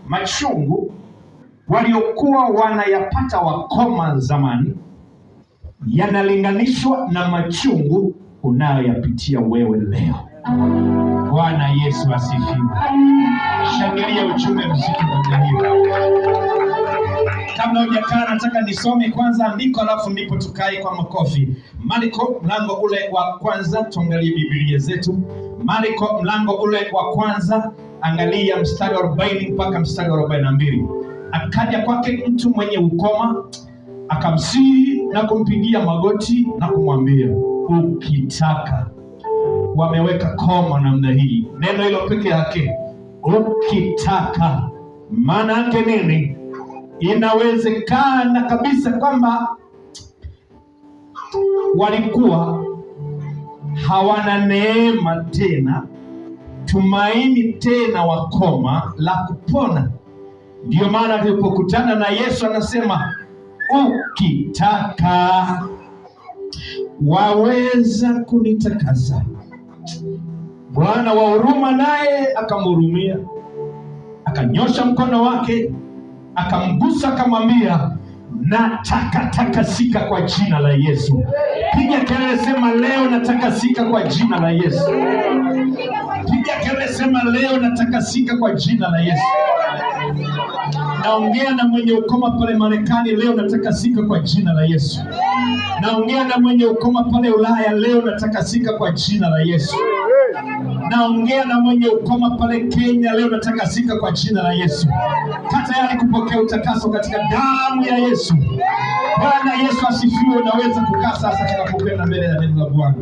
machungu waliokuwa wanayapata wakoma zamani yanalinganishwa na machungu unayoyapitia wewe leo. Bwana Yesu asifiwe. Shangilia ujumbe mzito namna hiyo. Kabla hujakaa, nataka nisome kwanza andiko alafu ndipo tukae kwa makofi. Marko mlango ule wa kwanza, tuangalie Biblia zetu. Marko mlango ule wa kwanza, angalia mstari wa 40 mpaka mstari wa 42. Akaja kwake mtu mwenye ukoma, akamsihi na kumpigia magoti na kumwambia, ukitaka. Wameweka koma namna hii, neno hilo peke yake, ukitaka. Maana yake nini? Inawezekana kabisa kwamba walikuwa hawana neema tena, tumaini tena, wakoma la kupona. Ndio maana tulipokutana na Yesu anasema, ukitaka waweza kunitakasa. Bwana wa huruma naye akamhurumia, akanyosha mkono wake, akamgusa, akamwambia, nataka takasika kwa jina la Yesu. Piga kelele, sema leo natakasika kwa jina la Yesu. Piga kelele, sema leo natakasika kwa jina la Yesu. Naongea na mwenye ukoma pale Marekani, leo natakasika kwa jina la Yesu. Naongea na mwenye ukoma pale Ulaya, leo natakasika kwa jina la Yesu. Naongea na mwenye ukoma pale Kenya, leo natakasika kwa jina la Yesu. Kaa tayari kupokea utakaso katika damu ya Yesu. Bwana Yesu asifiwe. Unaweza kukaa sasa tunapokwenda mbele ya neno la Bwana.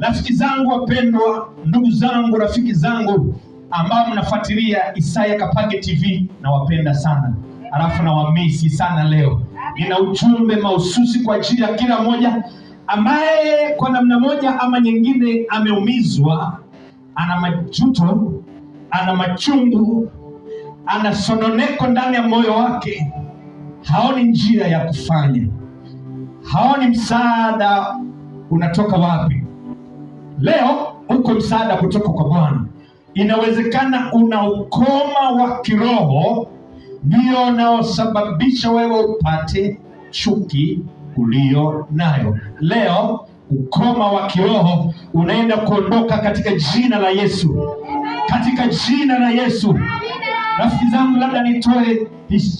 Rafiki zangu wapendwa, ndugu zangu, rafiki zangu ambao mnafuatilia Isaya Kapage TV, nawapenda sana. Alafu nawamisi sana leo. Nina ujumbe mahususi kwa ajili ya kila mmoja ambaye kwa namna moja ama nyingine ameumizwa, ana majuto, ana machungu, ana sononeko ndani ya moyo wake, haoni njia ya kufanya, haoni msaada unatoka wapi. Leo uko msaada kutoka kwa Bwana. Inawezekana una ukoma wa kiroho ndio unaosababisha wewe upate chuki ulio nayo. Leo ukoma wa kiroho unaenda kuondoka katika jina la Yesu. Katika jina la Yesu. Rafiki zangu, labda nitoe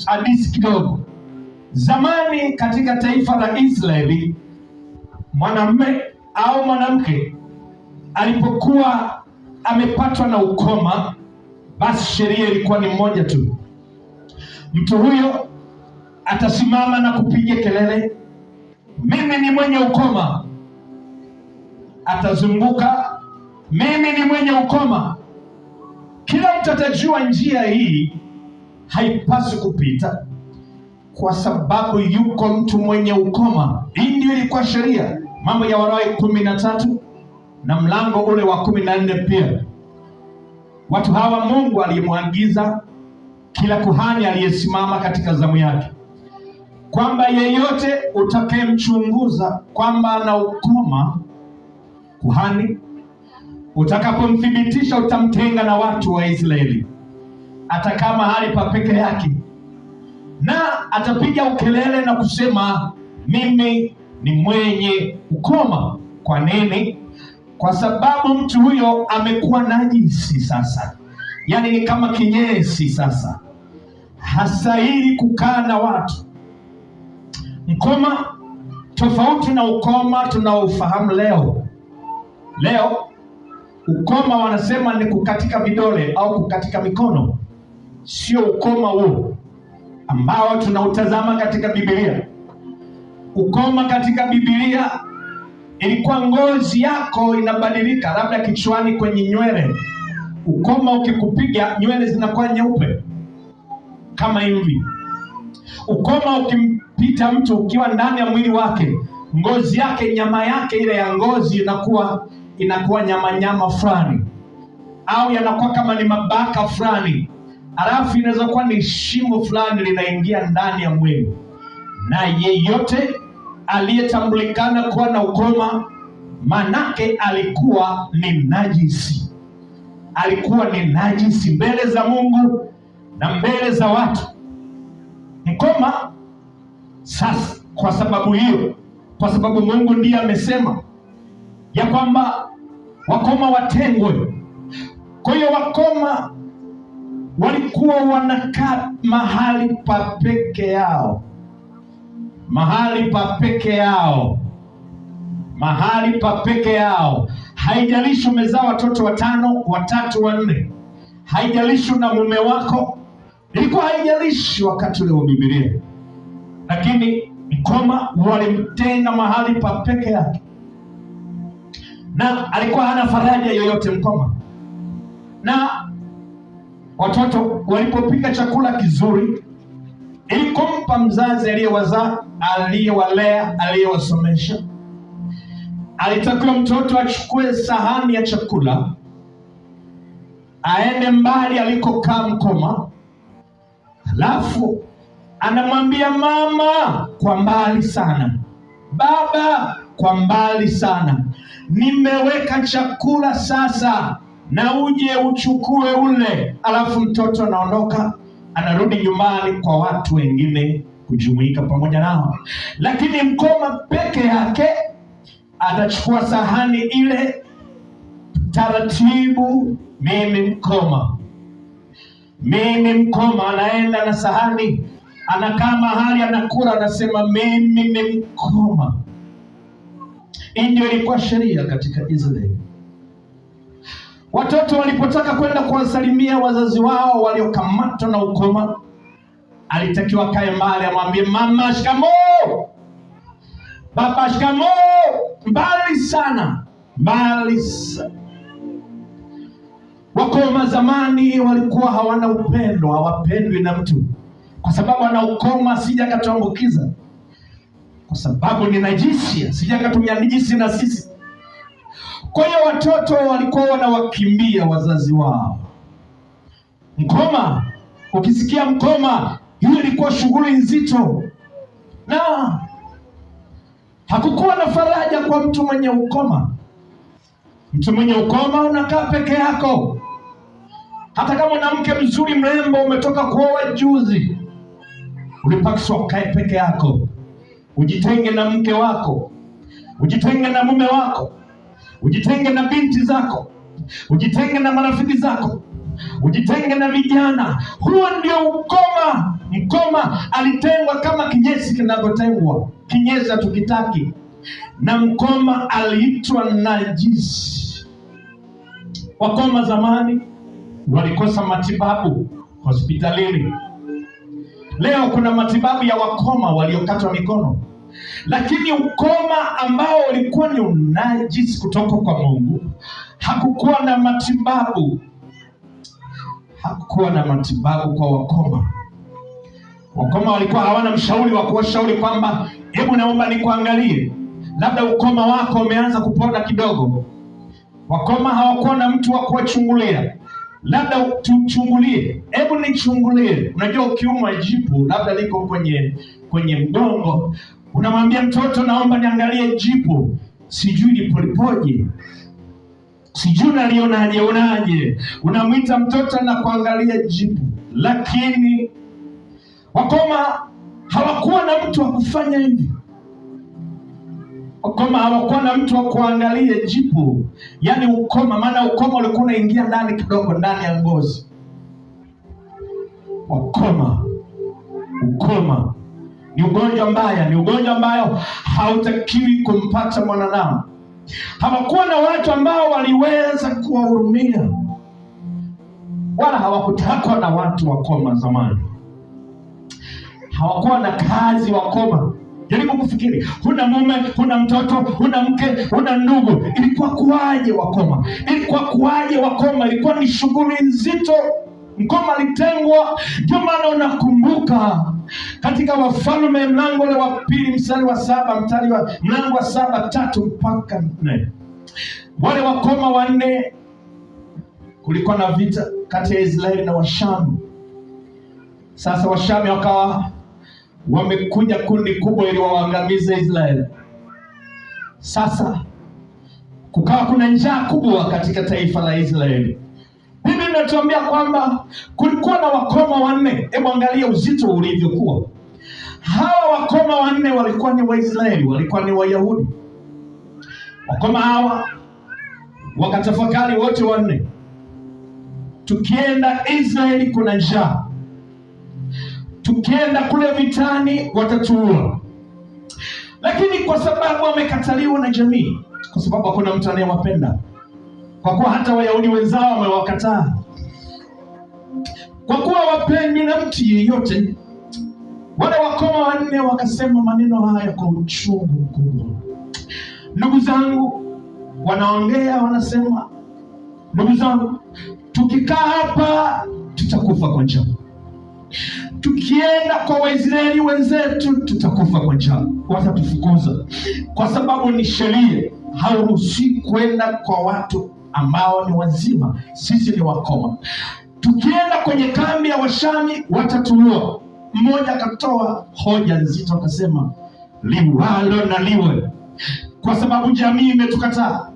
hadithi kidogo. Zamani katika taifa la Israeli, mwanamume au mwanamke alipokuwa amepatwa na ukoma, basi sheria ilikuwa ni moja tu. Mtu huyo atasimama na kupiga kelele, mimi ni mwenye ukoma. Atazunguka, mimi ni mwenye ukoma. Kila mtu atajua njia hii haipaswi kupita, kwa sababu yuko mtu mwenye ukoma. Hii ndio ilikuwa sheria. Mambo ya Walawi 13 na mlango ule wa 14 pia. Watu hawa Mungu alimwagiza kila kuhani aliyesimama katika zamu yake kwamba yeyote utakayemchunguza kwamba ana ukoma, kuhani utakapomthibitisha utamtenga na watu wa Israeli. Atakaa mahali pa peke yake na atapiga ukelele na kusema, mimi ni mwenye ukoma. Kwa nini? Kwa sababu mtu huyo amekuwa najisi sasa. Yaani ni kama kinyesi sasa. Hastahili kukaa na watu. Mkoma tofauti na ukoma tunaofahamu leo. Leo ukoma wanasema ni kukatika vidole au kukatika mikono. Sio ukoma huo ambao tunautazama katika Biblia. Ukoma katika Biblia ilikuwa ngozi yako inabadilika, labda kichwani kwenye nywele. Ukoma ukikupiga nywele zinakuwa nyeupe kama hivi. Ukoma ukimpita mtu ukiwa ndani ya mwili wake, ngozi yake, nyama yake ile ya ngozi inakuwa nyama fulani, au yanakuwa kama ni mabaka fulani, alafu inaweza kuwa ni shimo fulani linaingia ndani ya mwili. Na yeyote aliyetambulikana kuwa na ukoma, manake alikuwa ni najisi. Alikuwa ni najisi mbele za Mungu, na mbele za watu. Mkoma sasa, kwa sababu hiyo, kwa sababu Mungu ndiye amesema ya kwamba wakoma watengwe. Kwa hiyo wakoma walikuwa wanakaa mahali pa peke yao, mahali pa peke yao, mahali pa peke yao. Haijalishi umezaa watoto 5, 3, 4, haijalishi na mume wako, ilikuwa haijalishi wakati ule wa Biblia, lakini mkoma walimtenga mahali pa peke yake, na alikuwa hana faraja yoyote mkoma. Na watoto walipopika chakula kizuri ili kumpa mzazi aliyewazaa, aliyewalea, aliyewasomesha, alitakiwa mtoto achukue sahani ya chakula, aende mbali alikokaa mkoma, halafu anamwambia mama kwa mbali sana, baba kwa mbali sana, nimeweka chakula sasa, na uje uchukue ule. Alafu mtoto anaondoka, anarudi nyumbani kwa watu wengine kujumuika pamoja nao. Lakini mkoma peke yake atachukua sahani ile taratibu. Mimi mkoma, anaenda na sahani, anakaa mahali, anakula, anasema mimi ni mkoma. Hii ndio ilikuwa sheria katika Israeli. Watoto walipotaka kwenda kuwasalimia wazazi wao waliokamatwa na ukoma, alitakiwa kae mbali, amwambie mama shikamoo, baba shikamoo, mbali sana, mbali sana. Wakoma zamani walikuwa hawana upendo, hawapendwi na mtu, kwa sababu ana ukoma, sija katuambukiza, kwa sababu ni najisi, sija katumia najisi na sisi. Kwa hiyo watoto walikuwa wanawakimbia wazazi wao. Mkoma, ukisikia mkoma, hiyo ilikuwa shughuli nzito, na hakukuwa na faraja kwa mtu mwenye ukoma. Mtu mwenye ukoma unakaa peke yako. Hata kama mwanamke mzuri mrembo umetoka kuoa juzi, ulipaswa ukae peke yako, ujitenge na mke wako, ujitenge na mume wako, ujitenge na binti zako, ujitenge na marafiki zako, ujitenge na vijana. Huo ndio ukoma. Mkoma alitengwa kama kinyesi kinavyotengwa. Kinyesi hatukitaki. Na mkoma aliitwa najisi. Wakoma zamani walikosa matibabu hospitalini. Leo kuna matibabu ya wakoma waliokatwa mikono. Lakini ukoma ambao ulikuwa ni unajisi kutoka kwa Mungu, hakukuwa na matibabu. Hakukuwa na matibabu kwa wakoma. Wakoma walikuwa hawana mshauri wa kuwashauri kwamba hebu naomba nikuangalie, labda ukoma wako umeanza kupona kidogo. Wakoma hawakuwa na mtu wa kuwachungulia, labda tuchungulie, hebu nichungulie. Unajua ukiumwa jipu, labda liko kwenye mgongo, unamwambia mtoto naomba niangalie jipu, sijui lipolipoje, sijui nalionaje. Unamwita mtoto na kuangalia jipu. Lakini wakoma hawakuwa na mtu wa kufanya hivi. Wakoma hawakuwa na mtu wa kuangalia jipu, yaani ukoma. Maana ukoma ulikuwa unaingia ndani kidogo, ndani ya ngozi. Ukoma ni ugonjwa mbaya, ni ugonjwa ambao hautakiwi kumpata mwanadamu. Hawakuwa na watu ambao waliweza kuwahurumia, wala hawakutakwa na watu wakoma zamani. Hawakuwa na kazi wakoma. Jaribu kufikiri, huna mume, huna mtoto, huna mke, huna ndugu. Ilikuwa kuwaje wakoma? Ilikuwa ni shughuli nzito. Mkoma alitengwa. Ndio maana unakumbuka katika Wafalme mlango wa 2 mstari wa 7, mlango wa 7, 3 mpaka 4. Wale wakoma 4, kulikuwa na vita kati ya Israeli na Washamu. Sasa Washamu wakawa wamekuja kundi kubwa ili waangamize Israeli. Sasa kukawa kuna njaa kubwa katika taifa la Israeli. Biblia inatuambia kwamba kulikuwa na wakoma wanne. Hebu angalia uzito ulivyokuwa. Hawa wakoma wanne walikuwa ni Waisraeli, walikuwa ni Wayahudi. Wakoma hawa wakatafakari wote wanne, tukienda Israeli kuna njaa, tukienda kule vitani watatuua. Lakini kwa sababu wamekataliwa na jamii, kwa sababu hakuna mtu anayewapenda, kwa kuwa hata Wayahudi wenzao wamewakataa, kwa kuwa wapendi na mtu yeyote, wale wakoma wanne wakasema maneno haya kwa uchungu mkubwa. Ndugu zangu, wanaongea wanasema, ndugu zangu, tukikaa hapa tutakufa kwa njaa. Tukienda kwa Waisraeli wenzetu tutakufa kwa njaa, watatufukuza, kwa sababu ni sheria, hauruhusi kwenda kwa watu ambao ni wazima, sisi ni wakoma. Tukienda kwenye kambi ya Washami watatuua. Mmoja akatoa hoja nzito akasema, liwalo na liwe, kwa sababu jamii imetukataa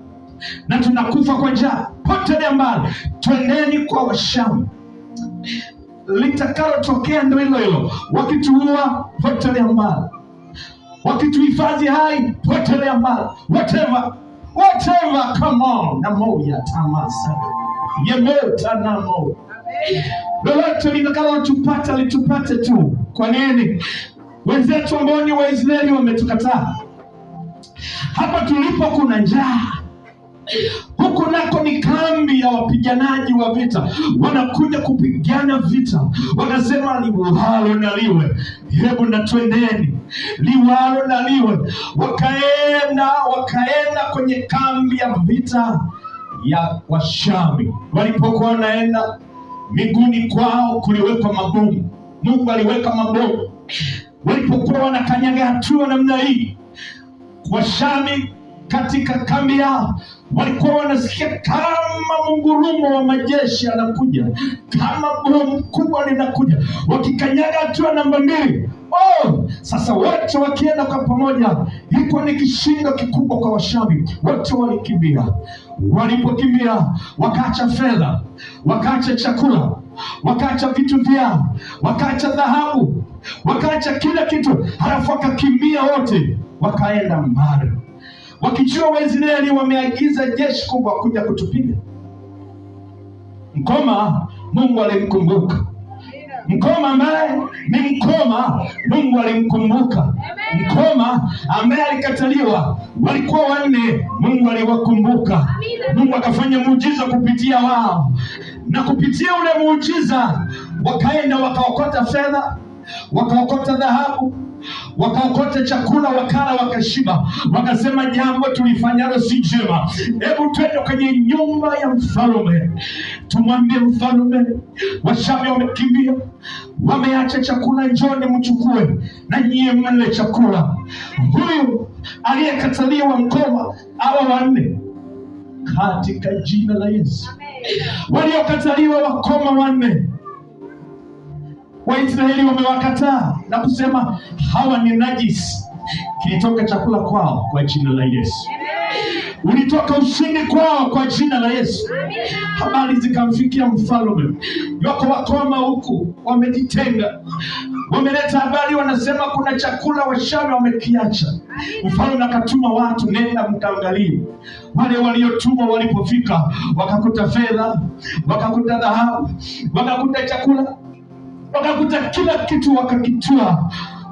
na tunakufa kwa njaa, potelea mbali, twendeni kwa Washami. Litakalotokea ndio hilo hilo, wakituua potelea mbali, wakituhifadhi hai potelea mbali, whatever, come on. Namo ya tamasa yemeta namo, lolote litakalotupata litupate tu. Kwa nini? Wenzetu ambao ni Waisraeli wametukataa. Hapa tulipo kuna njaa, huku nako ni kambi ya wapiganaji wa vita, wanakuja kupigana vita. Wakasema liwalo na liwe, hebu na twendeni, liwalo na liwe. Wakaenda kwenye kambi ya vita ya Washami. Walipokuwa wanaenda, miguuni kwao kuliwekwa mabomu. Mungu aliweka mabomu. Walipokuwa wanakanyaga hatua namna hii, Washami katika kambi yao walikuwa wanasikia kama mungurumo wa majeshi anakuja, kama bomu kubwa linakuja. Wakikanyaga hatua namba 2, sasa wote wakienda kwa pamoja, ilikuwa ni kishindo kikubwa kwa Washami. Wote walikimbia. Walipokimbia wakaacha fedha, wakaacha chakula, wakaacha vitu vyao, wakaacha dhahabu, wakaacha kila kitu, halafu wakakimbia wote, wakaenda mbali, wakijua Waisraeli wameagiza jeshi kubwa kuja kutupiga. Mkoma Mungu alimkumbuka. Mkoma ambaye ni mkoma, Mungu alimkumbuka. Mkoma ambaye alikataliwa, walikuwa wanne, Mungu aliwakumbuka. Mungu akafanya muujiza kupitia wao, na kupitia ule muujiza wakaenda wakaokota fedha, wakaokota dhahabu, wakaokota chakula, wakala, wakashiba. Wakasema jambo tulifanyalo si jema, hebu twende kwenye nyumba ya mfalme tumwambie mfalme, Washami wamekimbia, wameacha chakula, njoni mchukue na nyie mle chakula. Huyu aliyekataliwa mkoma, hawa wanne, katika jina la Yesu. Waliokataliwa wakoma wanne, Waisraeli wamewakataa na kusema hawa ni najisi. Kilitoka chakula kwao kwa jina la Yesu. Ulitoka ushindi kwao kwa jina la Yesu. Habari zikamfikia mfalme. Wako wakoma huku wamejitenga, wameleta habari, wanasema kuna chakula Washami wamekiacha. Mfalme akatuma watu, nenda mkaangalie. Wale waliotumwa walipofika, wakakuta fedha, wakakuta dhahabu, wakakuta chakula, wakakuta kila kitu, wakakitoa,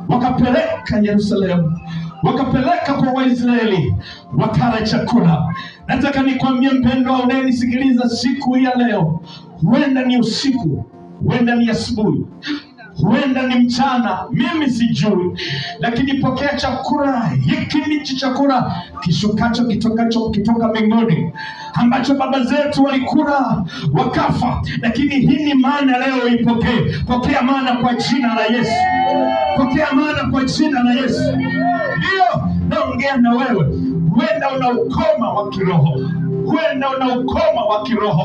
wakapeleka Yerusalemu, wakapeleka kwa Waisraeli, wakala chakula. Nataka nikwambie mpendwa unayenisikiliza siku hii ya leo, huenda ni usiku, huenda ni asubuhi, huenda ni mchana, mimi sijui, lakini pokea chakula hiki. Ni chakula kishukacho kitoka mbinguni, ambacho baba zetu walikula wakafa, lakini hii ni maana leo ipokee. Pokea maana kwa jina la Yesu. Pokea maana kwa jina la Yesu. Ndio naongea na wewe. Huenda una ukoma wa kiroho, huenda una ukoma wa kiroho,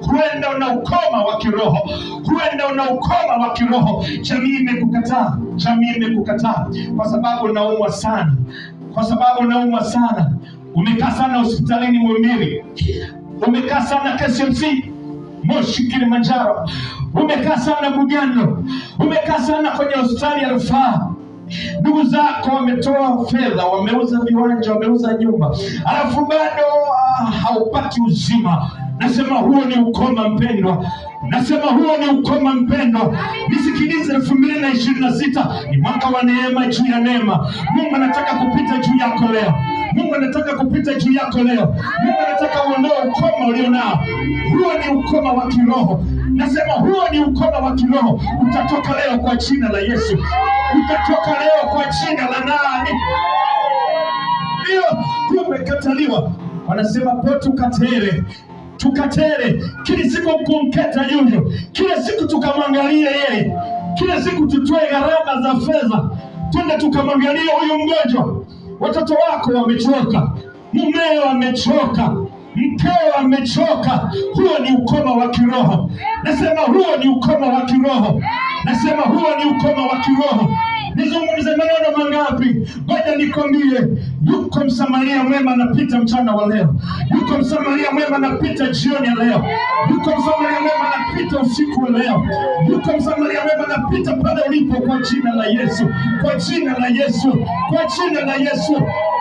huenda una ukoma wa kiroho, huenda una ukoma wa kiroho. Jamii imekukataa, jamii imekukataa kwa sababu unaumwa sana, kwa sababu unaumwa sana. Umekaa sana hospitalini Muhimbili, umekaa sana KCMC, Moshi Kilimanjaro, umekaa sana Bugando, umekaa sana kwenye hospitali ya rufaa. Ndugu zako wametoa fedha, wameuza viwanja, wameuza nyumba, alafu bado haupati uzima. Nasema huo ni ukoma mpendwa. Nasema huo ni ukoma mpendwa. Nisikilize, 2026 ni mwaka wa neema juu ya neema. Mungu anataka kupita juu yako leo. Mungu anataka kupita juu yako leo. Mungu anataka uondoe ukoma ulionao. Huo ni ukoma wa kiroho. Nasema huo ni ukoma wa kiroho. Utatoka leo kwa jina la Yesu. Utatoka leo kwa jina la nani? Ndio umekataliwa. Wanasema po tukatere kila siku kumketa yuyo, kila siku tukamwangalia yeye, kila siku tutoe gharama za fedha twende tukamwangalia huyu mgonjwa. Watoto wako wamechoka, mumeo amechoka, mkeo amechoka. Huo ni ukoma wa kiroho. Nasema huo ni ukoma wa kiroho. Nasema huo ni ukoma wa kiroho. Nizungumze maneno mangapi? Ngoja nikwambie, yuko Msamaria mwema anapita mchana wa leo. Yuko Msamaria mwema anapita jioni ya leo. Yuko Msamaria mwema anapita usiku wa leo. Yuko Msamaria mwema anapita pale ulipo kwa jina la Yesu. Kwa jina la Yesu. Kwa jina la Yesu.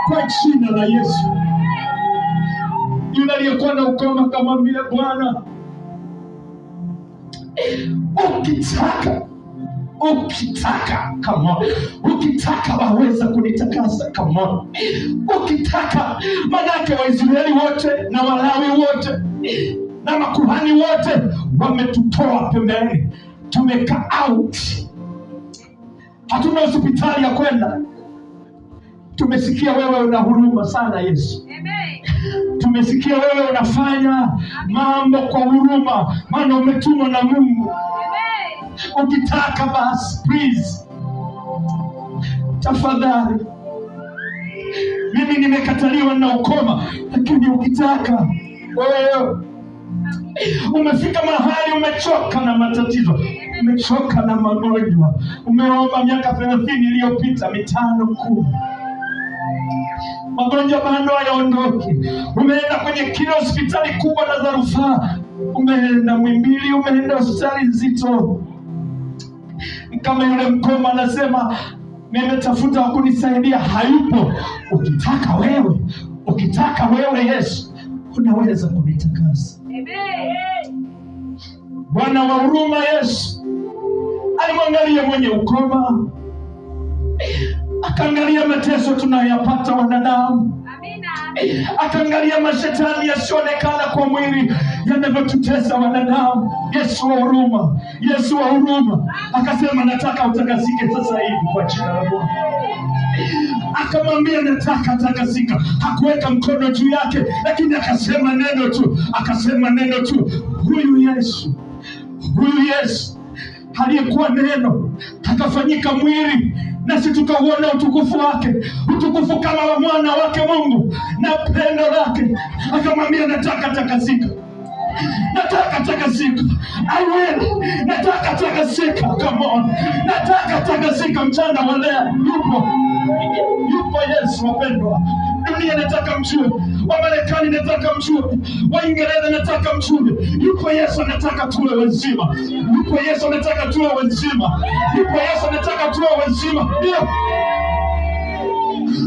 Kwa jina la Yesu. Yule aliyekuwa na ukoma kamwambia Bwana, ukitaka come on, ukitaka waweza kunitakasa come on, ukitaka. Manake Waisraeli wote na Walawi wote na makuhani wote wametutoa pembeni, tumeka out, hatuna hospitali ya kwenda. Tumesikia wewe una huruma sana Yesu. Tumesikia wewe unafanya mambo kwa huruma, maana umetumwa na Mungu. Ukitaka basi, please, tafadhali. Mimi nimekataliwa na ukoma, lakini ukitaka wewe. Umefika mahali umechoka na matatizo, umechoka na magonjwa, umeomba miaka 30 iliyopita, 5, 10, magonjwa bado hayaondoki. Umeenda kwenye kila hospitali kubwa na za rufaa, umeenda Muhimbili, umeenda hospitali nzito. Kama yule mkoma anasema nimetafuta wa kunisaidia, hayupo. Ukitaka wewe Yesu unaweza kunitakasa. Bwana wa huruma Yesu alimwangalia mwenye ukoma, akaangalia mateso tunayoyapata wanadamu. Akaangalia mashetani yasionekana kwa mwili yanavyotutesa wanadamu. Yesu wa huruma, Yesu wa huruma akasema nataka utakasike sasa hivi kwa jina la Bwana. Akamwambia nataka takasika. Hakuweka mkono juu yake, lakini akasema neno tu. Huyu Yesu aliyekuwa neno akafanyika mwili, nasi tukauona utukufu wake, utukufu kama wa mwana wake Mungu na pendo lake. Akamwambia nataka takasika. I will. Nataka takasika. Come on. Nataka takasika mchana wa leo. Yupo Yesu wapendwa. Dunia nataka mjue, Wamarekani nataka mjue, Waingereza nataka mjue. Yupo Yesu anataka tuwe wazima. Yupo Yesu anataka tuwe wazima. Ndio.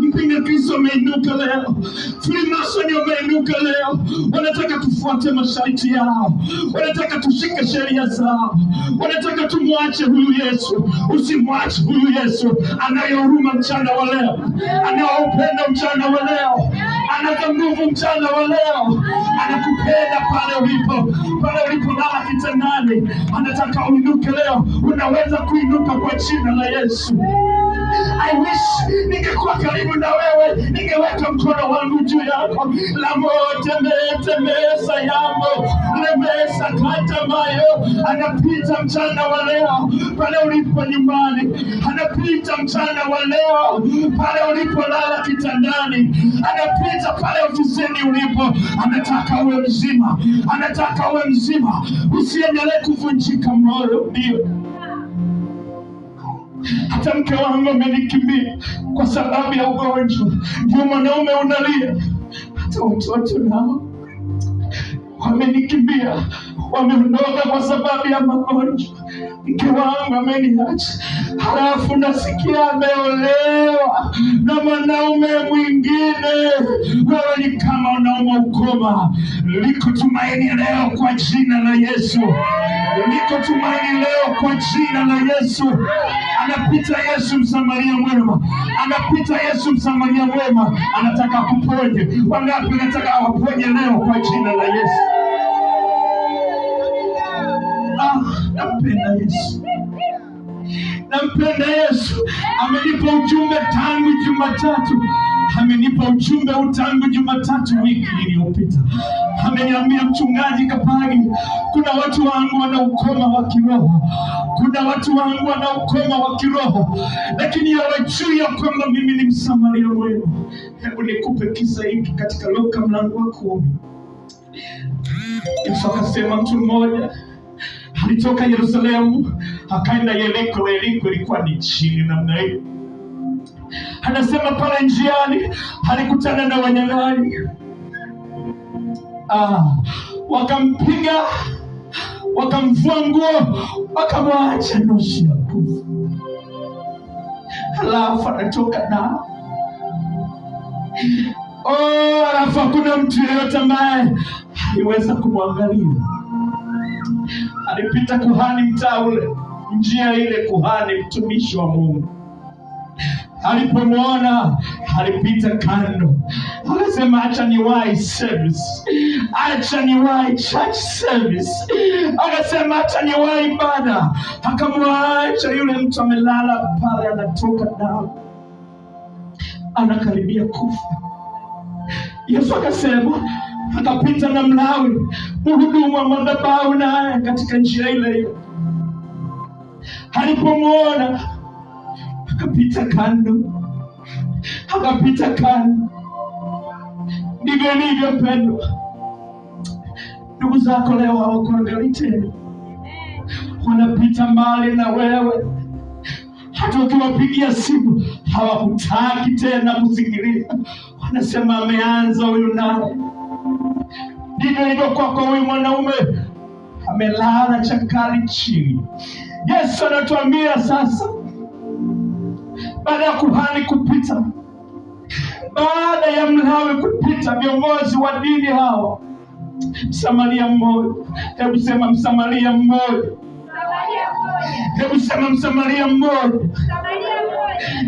Mpinga Kristo ameinuka leo. Freemason wameinuka leo. Wanataka tufuate masharti yao. Wanataka tushike sheria zao. Wanataka tumwache huyu Yesu. Usimwache huyu Yesu. Anaye huruma mchana wa leo. Anaye upendo mchana wa leo. Ana nguvu mchana wa leo. Anakupenda pale ulipo lala kitandani. Anataka uinuke leo. Unaweza kuinuka kwa jina la Yesu. I wish ningekuwa karibu na wewe, ningeweka mkono wangu juu yako. Mesa yambo lemesa kata mayo. Anapita mchana wa leo pale ulipo nyumbani. Anapita mchana wa leo pale ulipo lala kitandani. Anapita pale ofisini ulipo. Anataka uwe mzima. Usiendelee kuvunjika moyo. Ndio. Hata mke wangu amenikimbia kwa sababu ya ugonjwa. Ndio mwanaume unalia. Hata watoto nao wamenikimbia, wameondoka kwa sababu ya magonjwa. Mke wangu ameniacha, halafu nasikia ameolewa na mwanaume mwingine. Wewe ni kama unauma ukoma. Liko tumaini leo kwa jina la Yesu. Liko tumaini leo kwa jina la Yesu. Anapita Yesu Msamaria mwema, anapita Yesu Msamaria mwema, anataka kuponye. Wangapi nataka awaponye leo kwa jina la Yesu? Nampenda Yesu, nampenda Yesu. Amenipa ujumbe tangu Jumatatu, amenipa ujumbe tangu Jumatatu wiki iliyopita. Ameniambia, mchungaji Kapagi, kuna watu wangu wana ukoma wa kiroho, kuna watu wangu wana ukoma wa kiroho, lakini hawajui ya kwamba mimi ni Msamaria mwema. Hebu nikupe kisa hiki katika Luka mlango wa 10. Yesu akasema, mtu mmoja alitoka Yerusalemu akaenda Yeriko. Yeriko ilikuwa ni chini namna hiyo. Anasema pale njiani alikutana na wanyang'anyi. Wakampiga, wakamvua nguo, wakamwacha nusu ya kufa. Halafu anatoka nao. Halafu hakuna mtu yeyote ambaye aliweza kumwangalia. Alipita kuhani mtaa ule, njia ile, kuhani mtumishi wa Mungu. Alipomwona alipita kando, akasema acha niwahi service, acha niwahi church service, akasema acha niwahi ibada. Akamwacha yule mtu amelala pale, anatoka damu, anakaribia kufa. Yesu akasema, akapita na Mlawi mhudumu wa madhabahu naye katika njia ile ile. Alipomwona akapita kando, akapita kando. Ndivyo ilivyo mpendwa. Ndugu zako leo hawakuangalii tena, wanapita mbali na wewe. Hata ukiwapigia simu hawakutaki tena kusikiliza, wanasema ameanza huyu naye. Ndivyo ilivyo kwako huyu mwanaume, amelala chakali chini. Yesu anatuambia sasa, baada ya kuhani kupita, baada ya Mlawi kupita, viongozi wa dini hawa, Msamaria mmoja. Hebu sema Msamaria mmoja. Hebu sema Msamaria mmoja.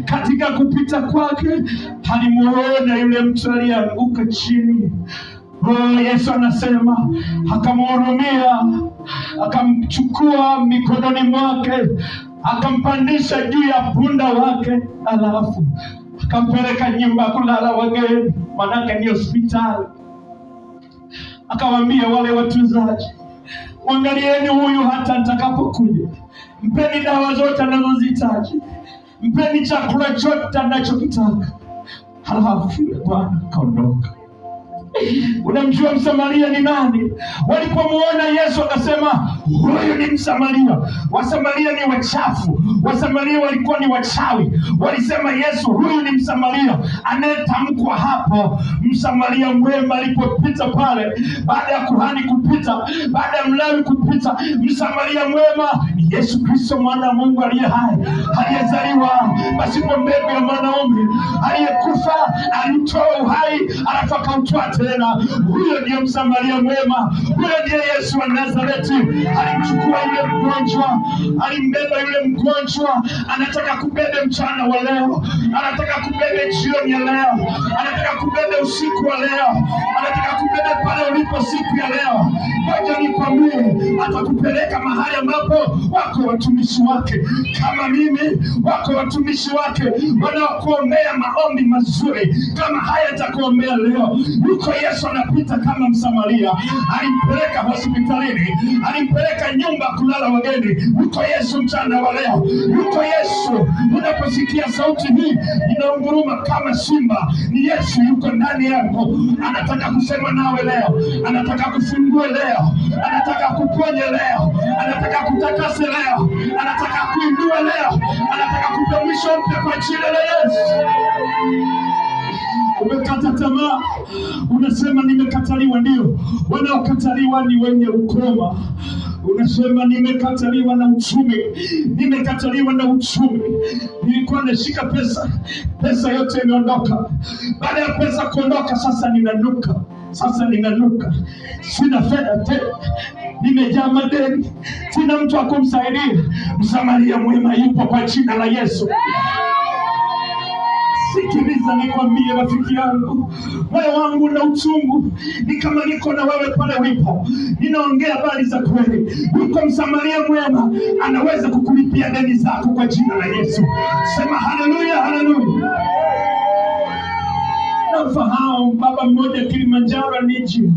Katika kupita kwake alimuona yule mtu aliyeanguka chini. Yesu anasema akamhurumia, akamchukua mikononi mwake, akampandisha juu ya punda wake, alafu akampeleka nyumba kulala wageni, manake ni hospitali. Akawaambia wale watunzaji, mwangalieni huyu hata nitakapokuja. Mpeni dawa zote anazozihitaji, mpeni chakula chote anachokitaka. Halafu Bwana kaondoka. Unamjua Msamaria ni nani? Walipomuona Yesu akasema, huyu ni Msamaria. Wasamaria ni wachafu, Wasamaria walikuwa ni wachawi. Walisema Yesu huyu ni Msamaria. Anayetamkwa hapo Msamaria mwema alipopita pale, baada ya kuhani kupita, baada ya Mlawi kupita, Msamaria mwema ni Yesu Kristo, mwana wa Mungu aliye hai, aliyezaliwa pasipo mbegu ya mwanaume, aliyekufa, alitoa uhai, alafu akautoa tena. Huyo ndiye Msamaria mwema. Huyo ndiye Yesu wa Nazareti. Alimchukua yule mgonjwa, alimbeba yule mgonjwa. Anataka kubebe mchana wa leo, anataka kubebe jioni ya leo, anataka kubebe usiku wa leo, anataka kubebe pale ulipo siku ya leo. Ngoja nikwambie, atakupeleka mahali ambapo wako watumishi wake kama mimi, wako watumishi wake wanaokuombea maombi mazuri kama haya atakuombea leo. Yuko Yesu anapita kama Msamaria. Alimpeleka hospitalini, alimpeleka nyumba kulala wageni. Yuko Yesu mchana wa leo. Yuko Yesu. Unaposikia sauti hii inaunguruma kama simba, ni Yesu yuko ndani yako. Anataka kusema nawe leo, anataka kufungue leo, anataka kuponye leo, anataka kutakase leo, anataka kuinua leo, anataka kupe mwisho mpya kwa jina la Yesu. Umekata tamaa, unasema nimekataliwa. Ndio, wanaokataliwa ni wenye ukoma. Unasema nimekataliwa na uchumi, nimekataliwa na uchumi. Nilikuwa nashika pesa yote imeondoka. Baada ya pesa kuondoka, sasa ninanuka, sina fedha tena, nimejaa madeni, sina mtu wa kumsaidia. Msamaria mwema yupo kwa jina la Yesu. Sikiliza nikwambie rafiki yangu, moyo wangu na uchungu, ni kama niko na wewe pale ulipo. Ninaongea habari za kweli. Yuko msamaria mwema, anaweza kukulipia deni zako kwa jina la Yesu. Sema haleluya, haleluya. Nafahamu baba mmoja Kilimanjaro niji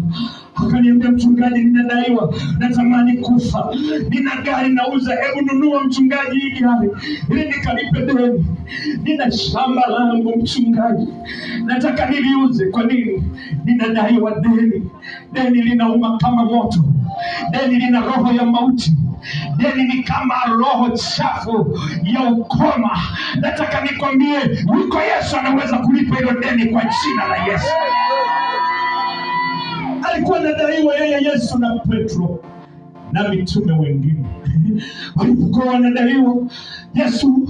akaniambia, mchungaji, ninadaiwa, natamani kufa, nina gari nauza, hebu nunua mchungaji hii gari ili nikalipe deni. Nina shamba langu mchungaji, nataka niliuze. Kwa nini? Ninadaiwa deni. Deni linauma kama moto, deni lina roho ya mauti, deni ni kama roho chafu ya ukoma. Nataka nikwambie, yuko Yesu anaweza kulipa hilo deni kwa jina la Yesu. Alikuwa anadaiwa yeye, Yesu na Petro na mitume wengine. Walipokuwa wanadaiwa, Yesu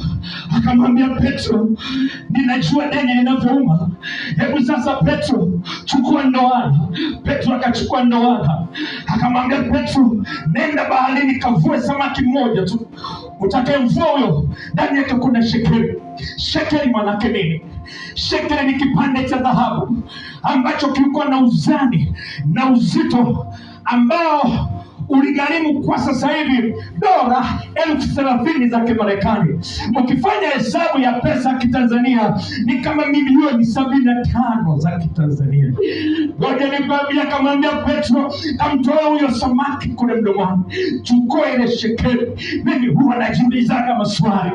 akamwambia Petro, ninajua deni linavyouma. Hebu sasa Petro, chukua ndoana. Petro akachukua ndoana. Akamwambia Petro, nenda baharini kavue samaki mmoja tu. Utakayemvua huyo, ndani yake kuna shekeli. Shekeli manake nini? Shekeli ni kipande cha dhahabu ambacho kilikuwa na uzani na uzito ambao uligharimu kwa sasa hivi dola 30,000 za Kimarekani. Ukifanya hesabu ya pesa ya Kitanzania ni kama milioni 75 za Kitanzania. Ngoja nikwambie, akamwambia Petro, kamtoe huyo samaki kule mdomoni, chukua ile shekeli. Mimi huwa najiulizaga maswali,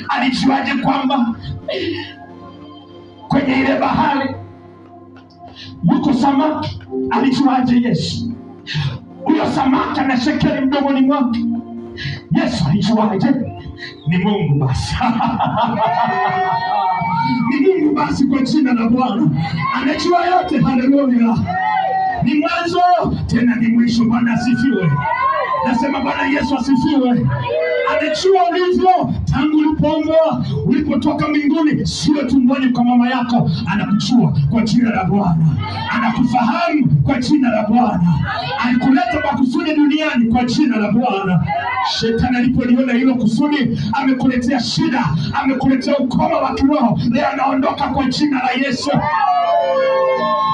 alijuaje kwamba kwenye ile bahari yuko samaki? Alijuaje Yesu huyo samaki na shekeli mdomoni mwake? Yesu alijuaje? Ni Mungu basi. Ni Mungu basi, kwa jina la Bwana anajua yote. Haleluya. Ni mwanzo tena ni mwisho. Bwana asifiwe. Nasema Bwana Yesu asifiwe. Anajua ulivyo tangu ulipoumbwa, ulipotoka mbinguni, sio tumboni kwa mama yako. Anakujua kwa jina la Bwana, anakufahamu kwa jina la Bwana, alikuleta kwa kusudi duniani kwa jina la Bwana. Shetani alipoliona hilo kusudi, amekuletea shida, amekuletea ukoma wa kiroho. Leo anaondoka kwa jina la Yesu.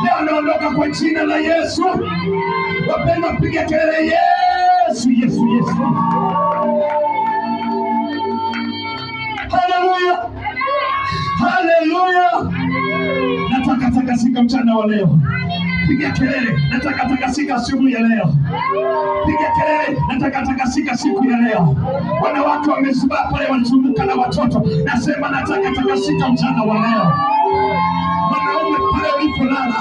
Leo anaondoka kwa jina la Yesu. Wapendwa, piga kelele Yesu, Yesu, Yesu. Haleluya, haleluya. Nataka takasika mchana wa leo. Piga kelele, nataka takasika asubuhi ya leo. Piga kelele, nataka takasika siku ya leo. Wanawake wamezubaa pale, wanazunguka na watoto. Nasema nataka takasika mchana wa leo. Wanaume pale ulipolala,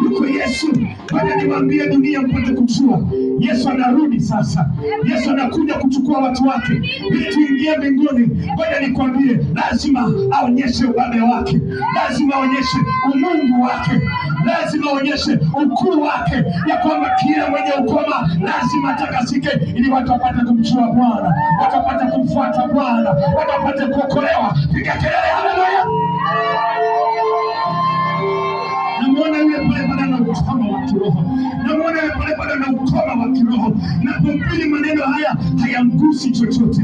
yuko Yesu. Bwana niwaambie dunia mpate kujua, Yesu anarudi sasa. Yesu anakuja kuchukua watu wake ili tuingie mbinguni. Bwana nikwambie, lazima aonyeshe ubabe wake, lazima aonyeshe umungu wake, lazima aonyeshe ukuu wake, ya kwamba kila mwenye ukoma lazima atakasike, ili watu wapate kumjua Bwana, watu wapate kumfuata Bwana, watu wapate kuokolewa. Piga kelele haleluya. Namuona yule pale bado na ukoma wa kiroho. Namuona yule pale bado na ukoma wa kiroho. Na kumpili maneno haya hayamgusi chochote.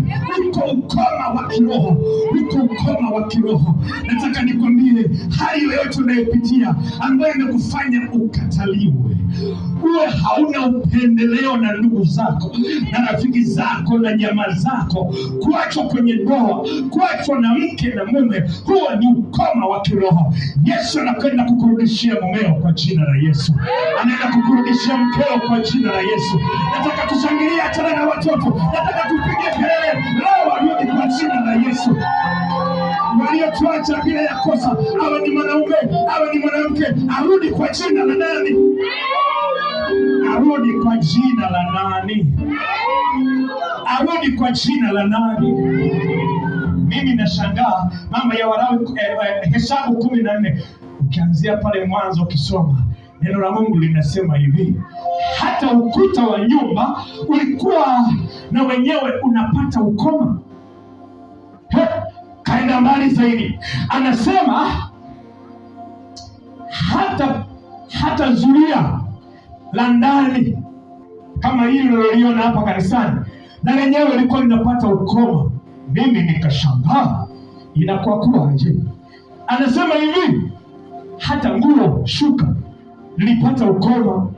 Uko ukoma wa kiroho. Uko ukoma wa kiroho. Nataka nikwambie, hali yoyote unayopitia ambayo imekufanya ukataliwe, uwe hauna upendeleo na ndugu zako na rafiki zako na jamaa zako, kuachwa kwenye ndoa, kuachwa na mke na mume, huo ni ukoma wa kiroho. Yesu anakwenda kukurudishia mumeo kwa jina la Yesu. Anaenda kukurudishia mkeo kwa jina la Yesu. Nataka tushangilie, achana na watoto. Nataka tupige kelele leo, arudi kwa jina la Yesu. Waliotuacha bila ya kosa, awe ni mwanaume, awe ni mwanamke, arudi kwa jina la nani? Arudi kwa jina la nani? Arudi kwa jina la nani? Mimi nashangaa mambo ya Walawi, Hesabu 14. Ukianzia pale mwanzo ukisoma, neno la Mungu linasema hivi, hata ukuta wa nyumba ulikuwa na wenyewe unapata ukoma. Kaenda mbali zaidi, anasema hata zulia la ndani kama hili unaloliona hapa kanisani, na lenyewe lilikuwa linapata ukoma. Mimi nikashangaa, inakuwa kuwaje? Anasema hivi, hata nguo, shuka nilipata ukoma.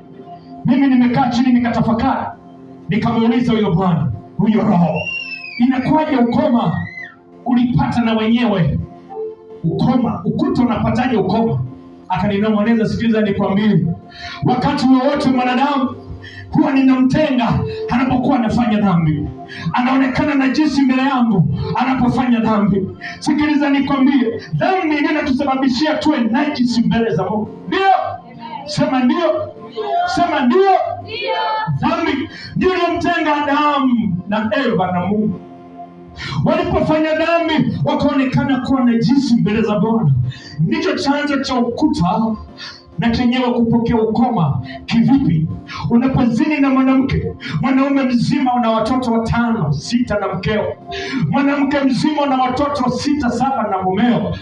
Mimi nimekaa chini nikatafakari, nikamuuliza huyo Bwana, huyo Roho, inakuwaje ukoma ulipata na wenyewe ukoma? Ukuta unapataje ukoma? Akaninong'oneza, sikiliza nikwambie, wakati wowote mwanadamu huwa ninamtenga anapokuwa anafanya dhambi, anaonekana najisi mbele yangu anapofanya dhambi. Sikiliza nikwambie, dhambi inatusababishia tuwe najisi mbele za Mungu. Ndio? Sema ndio. Sema ndio. Dhambi ndio iliyomtenga Adamu na Eva na Mungu. Walipofanya dhambi wakaonekana kuwa najisi mbele za Bwana. Ndicho chanzo cha ukuta na chenyewe kupokea ukoma. Kivipi? Unapozini na mwanamke, mwanaume mzima una watoto 5, 6 na mkeo, mwanamke mzima una watoto 6, 7 na mumeo.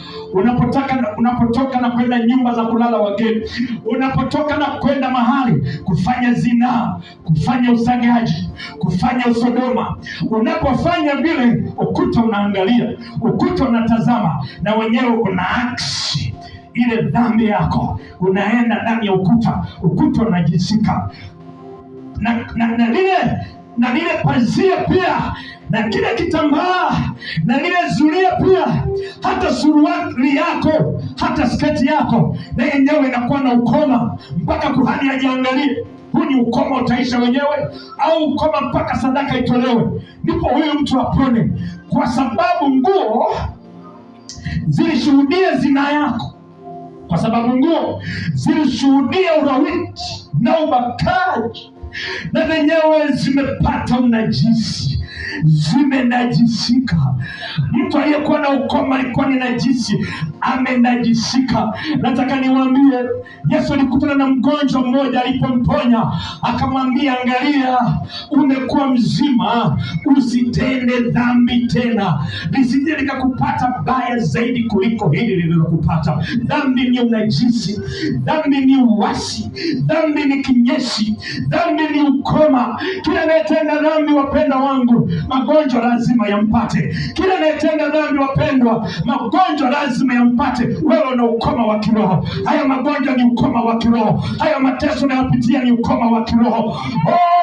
Unapotoka na kwenda nyumba za kulala wageni, unapotoka na kwenda mahali kufanya zinaa, kufanya usagaji, kufanya usodoma, unapofanya vile, ukuta unaangalia, ukuta unatazama, na wenyewe una aksi ile dhambi yako, unaenda ndani ya ukuta, ukuta unajisika na lile pazia pia, na kile kitambaa, na lile zulia pia, hata suruali yako, hata sketi yako, na yenyewe inakuwa na ukoma mpaka kuhani ajiangalie, huu ni ukoma utaisha wenyewe au ukoma mpaka sadaka itolewe, ndipo huyu mtu apone, kwa sababu nguo zilishuhudia zina yako, kwa sababu nguo zilishuhudia ulawiti na ubakaji, na zenyewe zimepata unajisi, zimenajisika. Mtu aliyekuwa na ukoma alikuwa ni najisi, amenajisika. Nataka niwaambie, Yesu alikutana na mgonjwa mmoja, alipomponya akamwambia, angalia, umekuwa mzima, usitende dhambi tena, lisije likakupata baya zaidi kuliko hili lililokupata. Dhambi ni unajisi, dhambi ni uasi, dhambi ni kinyesi, dhambi ni ukoma. Kila anayetenda dhambi, wapenda wangu, magonjwa lazima yampate. Kila anayetenda dhambi, wapendwa, magonjwa lazima yampate. Wewe una ukoma wa kiroho. Haya magonjwa ni ukoma wa kiroho. Haya mateso unayopitia ni ukoma wa kiroho.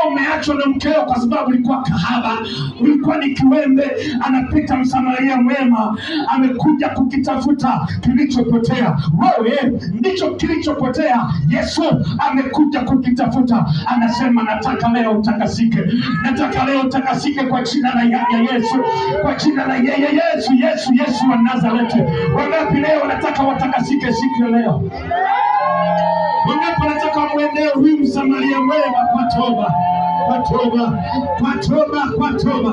Umeachwa na mkeo kwa sababu ulikuwa kahaba, ulikuwa ni kiwembe. Anapita Msamaria mwema, amekuja kukitafuta kilichopotea. Wewe ndicho kilichopotea, Yesu amekuja kukitafuta. Anasema, nataka leo utakasike, nataka leo utakasike kwa jina la Yesu, kwa jina la Yesu wa Nazareti. Wangapi leo wanataka watakasike siku ya leo? Wangapi wanataka mwendee huyu Msamaria mwema kwa toba, kwa toba, kwa toba, kwa toba?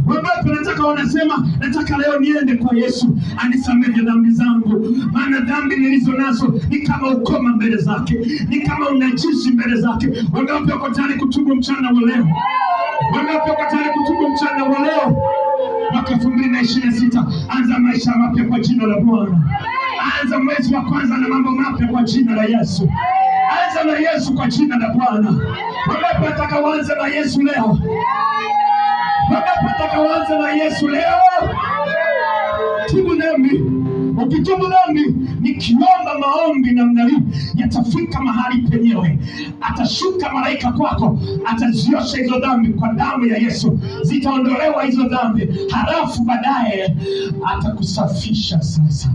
Wangapi wanataka, wanasema, nataka leo niende kwa Yesu anisamehe dhambi zangu, maana dhambi nilizo nazo ni kama ukoma mbele zake, ni kama unajisi mbele zake. Wangapi wako tayari kutubu mchana wa leo? Wangapi wako tayari kutubu mchana wa leo? Mwaka 2026, anza maisha mapya kwa jina la Bwana. Anza mwezi wa kwanza na mambo mapya kwa jina la Yesu. Anza na Yesu kwa jina la Bwana. Wangapi wataka waanze na Yesu leo? Wangapi wataka waanze na Yesu leo? Tubu dhambi. Ukitubu dhambi, nikiomba maombi namna hii, yatafika mahali penyewe. Atashuka malaika kwako, ataziosha hizo dhambi kwa damu ya Yesu. Zitaondolewa hizo dhambi, halafu baadaye atakusafisha. Sasa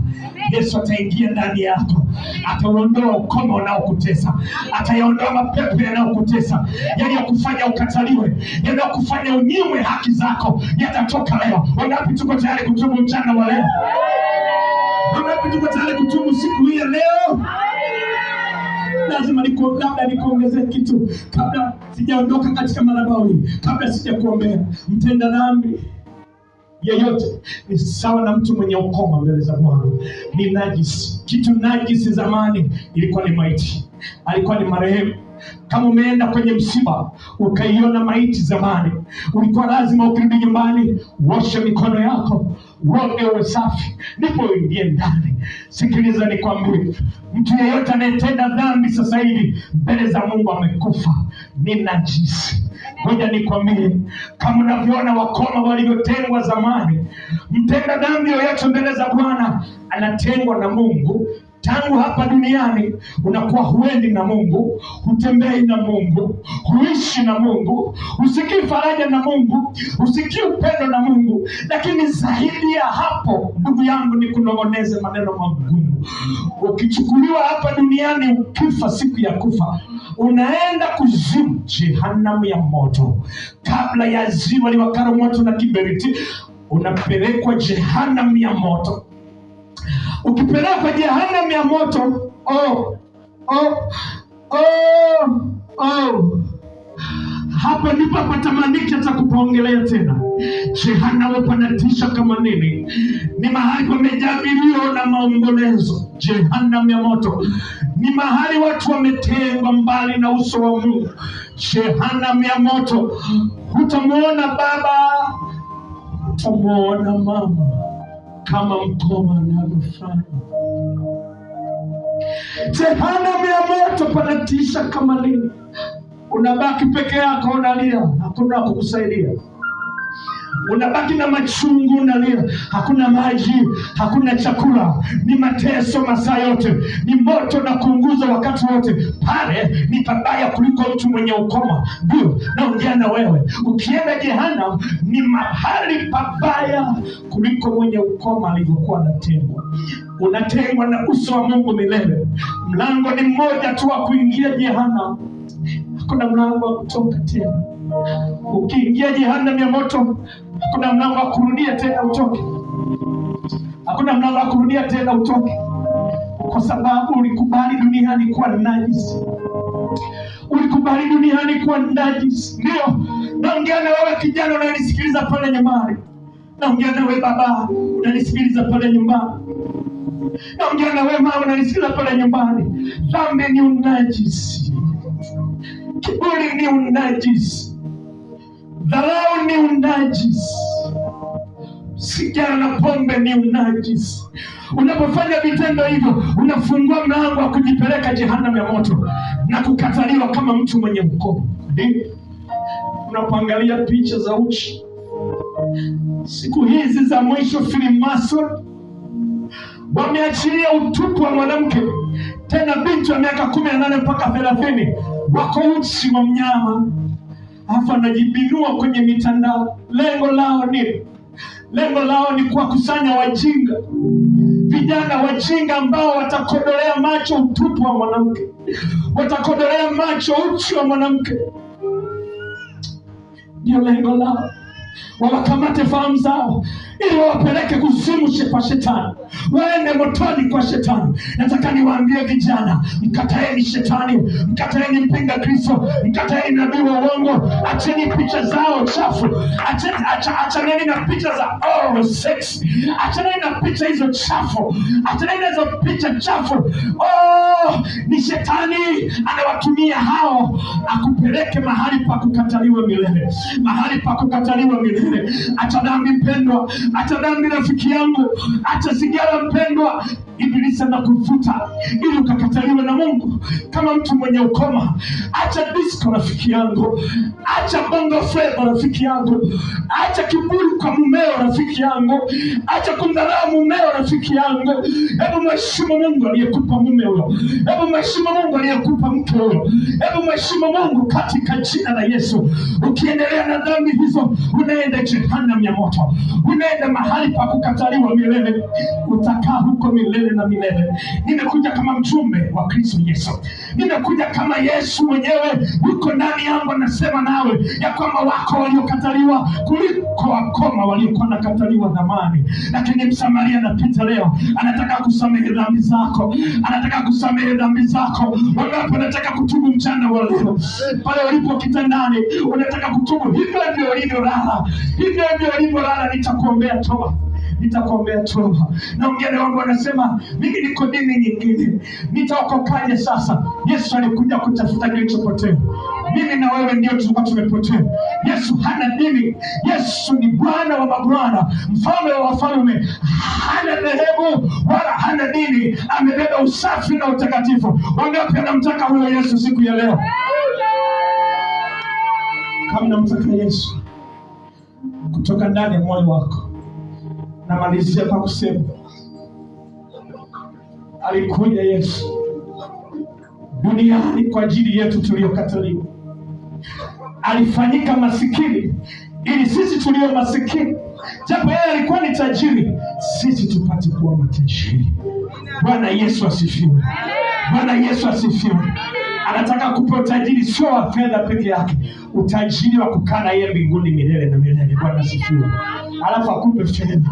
Yesu ataingia ndani yako, ataondoa ukoma unaokutesa, ataondoa mapepo yanayokutesa, yanayokufanya ukataliwe, yanayokufanya unyimwe haki zako, yatatoka leo. Wangapi tuko tayari kutubu mchana wa leo? Wangapi tuko tayari kutubu siku hii ya leo? Lazima labda nikuongezee kitu kabla sijaondoka katika madhabahu hii, kabla sijakuombea. Mtenda dhambi yeyote ni sawa na mtu mwenye ukoma mbele za Bwana. Ni najisi. Kitu najisi zamani ilikuwa ni maiti, alikuwa ni marehemu. Kama umeenda kwenye msiba ukaiona maiti zamani, ulikuwa lazima ukirudi nyumbani uoshe mikono yako, uoge uwe safi, ndipo uingie ndani. Sikiliza nikwambie, mtu yeyote anayetenda dhambi sasa hivi mbele za Mungu amekufa, ni najisi. Ngoja nikwambie, kama unavyoona wakoma walivyotengwa zamani, mtenda dhambi yoyote mbele za Bwana anatengwa na Mungu. Tangu hapa duniani unakuwa huendi na Mungu, hutembei na Mungu, huishi na Mungu, usikii faraja na Mungu, usikii upendo na Mungu. Lakini zaidi ya hapo, ndugu yangu, ni kunong'oneze maneno magumu. Ukichukuliwa hapa duniani, ukifa siku ya kufa, unaenda kuzimu, jehanamu ya moto. Kabla ya ziwa liwakalo moto na kiberiti, unapelekwa jehanamu ya moto. Ukipelekwa jehanamu ya moto, hapo ndipo patamaniki atakupaongelea tena. Jehanamu panatisha kama nini, ni mahali pamejaa vilio na maombolezo. Jehanamu ya moto ni mahali watu wametengwa mbali na uso wa Mungu. Jehanamu ya moto, hutamuona baba, hutamuona mama kama mkoma anavyofanya. Jehanamu ya moto panatisha kama nini. Unabaki peke yako unalia, hakuna kukusaidia. Unabaki na machungu unalia, hakuna maji, hakuna chakula. Ni mateso masaa yote, ni moto na kuunguza wakati wote. Pale ni pabaya kuliko mtu mwenye ukoma. Ndio naongea na wewe, ukienda jehanamu ni mahali pabaya kuliko mwenye ukoma alivyokuwa anatengwa. Unatengwa na uso wa Mungu milele. Mlango ni mmoja tu wa kuingia jehanamu, hakuna mlango wa kutoka tena. Ukiingia jehanamu ya moto, hakuna mlango wa kurudia tena utoke. Hakuna mlango wa kurudia tena utoke, kwa sababu ulikubali duniani kuwa najisi. Ulikubali duniani kuwa najisi. Ndio naongea na wewe kijana unanisikiliza pale nyumbani. Naongea na wewe baba unanisikiliza pale nyumbani. Naongea na wewe mama unanisikiliza pale nyumbani. Dhambi ni unajisi. Kiburi ni unajisi. Dharau ni unajisi. Sigara na pombe ni unajisi. Unapofanya vitendo hivyo, unafungua mlango wa kujipeleka jehanamu ya moto na kukataliwa kama mtu mwenye ukoma. Unapoangalia picha za uchi siku hizi za mwisho, Freemason wameachilia utupu wa mwanamke, tena binti wa miaka 18 mpaka 30 wako uchi wa mnyama, halafu anajibinua kwenye mitandao. Lengo lao ni kuwakusanya wajinga, vijana wajinga ambao watakodolea macho utupu wa mwanamke, watakodolea macho uchi wa mwanamke. Ndio lengo lao, wawakamate fahamu zao ili wawapeleke kuzimu kwa shetani, waende motoni kwa shetani. Nataka niwaambie vijana, mkataeni shetani, mkataeni mpinga Kristo, mkataeni nabii wa uongo. Acheni picha zao chafu, achaneni na picha za sex, achaneni na picha hizo chafu, achaneni na hizo picha chafu. Ni shetani anawatumia hao akupeleke mahali pa kukataliwa milele, mahali pa kukataliwa milele. Acha dhambi mpendwa, acha dhambi rafiki yangu, acha sigara mpendwa. Ibilisi anakuvuta ili ukakataliwe na Mungu kama mtu mwenye ukoma. Acha disco rafiki yangu, acha bongo flava rafiki yangu, acha kiburi kwa mumeo rafiki yangu, acha kumdharau mumeo rafiki yangu. Hebu mheshimu Mungu aliyekupa mume huyo, hebu mheshimu Mungu aliyekupa mke huyo, hebu mheshimu Mungu katika jina la Yesu. Ukiendelea na dhambi hizo, unaenda jehanamu ya moto, unaenda mahali pa kukataliwa milele, utakaa huko milele na milele. Nimekuja kama mjumbe wa Kristo Yesu, nimekuja kama Yesu mwenyewe yuko ndani yangu, nasema nawe ya kwamba wako waliokataliwa kuliko wakoma waliokuwa nakataliwa zamani. Lakini Msamaria anapita leo, anataka kusamehe dhambi zako, anataka kusamehe dhambi zako. Wangapi wanataka kutubu mchana wa leo? Pale walipo kitandani unataka kutubu, hivyo ndio ulivyolala, hivyo ndio ulivyolala. Nitakuombea. nitakuombea toba, nitakuombea toba. Na wengine wangu wanasema mimi niko dini nyingine, nitaokokaje sasa? Yesu alikuja kutafuta kilichopotea. Mimi na wewe ndio tulikuwa tumepotea. Yesu hana dini. Yesu ni Bwana wa mabwana, mfalme wa wafalme. Hana dhehebu wala hana dini, amebeba usafi na utakatifu. Wangapi anamtaka huyo Yesu siku ya leo? Kama namtaka Yesu kutoka ndani ya moyo wako, namalizia kwa kusema alikuja Yesu duniani kwa ajili yetu tuliokataliwa. Alifanyika masikini ili sisi tulio masikini, japo yeye alikuwa ni tajiri, sisi tupate kuwa matajiri. Bwana Yesu asifiwe. Bwana Yesu asifiwe. Anataka kupa utajiri, sio wa fedha peke yake, utajiri wa kukaa na yeye mbinguni milele na milele. Bwana asifiwe. Alafu akupe fedha,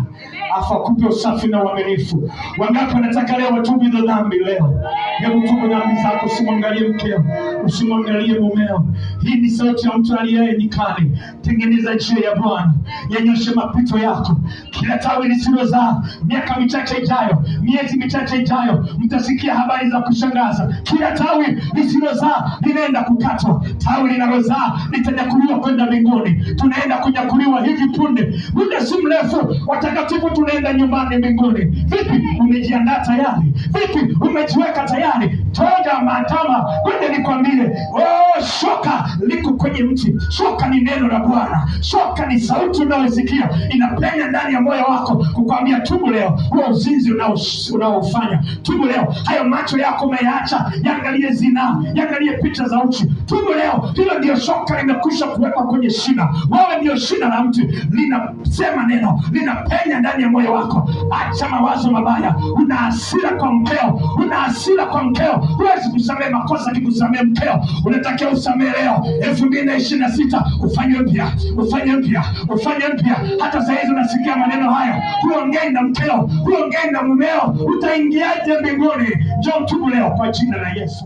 alafu akupe usafi na uaminifu. Wangapi wanataka leo watubu hizo dhambi leo? Hebu tubu dhambi zako, usimwangalie mkeo, usimwangalie mumeo. Hii ni sauti ya mtu aliye nyikani. Tengeneza njia ya Bwana, yanyoshe mapito yako. Kila tawi lisilozaa, miaka michache ijayo, miezi michache ijayo, mtasikia habari za kushangaza. Kila tawi lisilozaa linaenda kukatwa, tawi linalozaa litanyakuliwa kwenda mbinguni. Tunaenda kunyakuliwa hivi punde, muda si mrefu. Watakatifu tunaenda nyumbani mbinguni. Vipi, umejiandaa tayari? Vipi, umejiweka tayari? Toja matama, kwende nikwambie, shoka liko kwenye mti. Shoka ni neno la Bwana. Shoka ni sauti unayosikia inapenya ndani ya moyo wako kukwambia tubu leo. Huo uzinzi unaofanya, tubu leo. Hayo macho yako umeyaacha, yangalie zinaa, yangalie picha za uchi, tubu leo. Hilo ndio shoka limekwisha kuwekwa kwenye shina. Wewe ndio shina la mti, linasema neno, linapenya ndani ya moyo wako. Acha mawazo mabaya. Una hasira kwa mkeo, una hasira kwa mkeo, huwezi kusamehe makosa kikusamehe mkeo. Unatakiwa usamehe leo. 2026 ufanye mpya, ufanye mpya, ufanye mpya. Hata saa hizi unasikia maneno haya, huongei na mkeo, huongei na mumeo, utaingiaje mbinguni? Njoo tubu leo kwa jina la Yesu.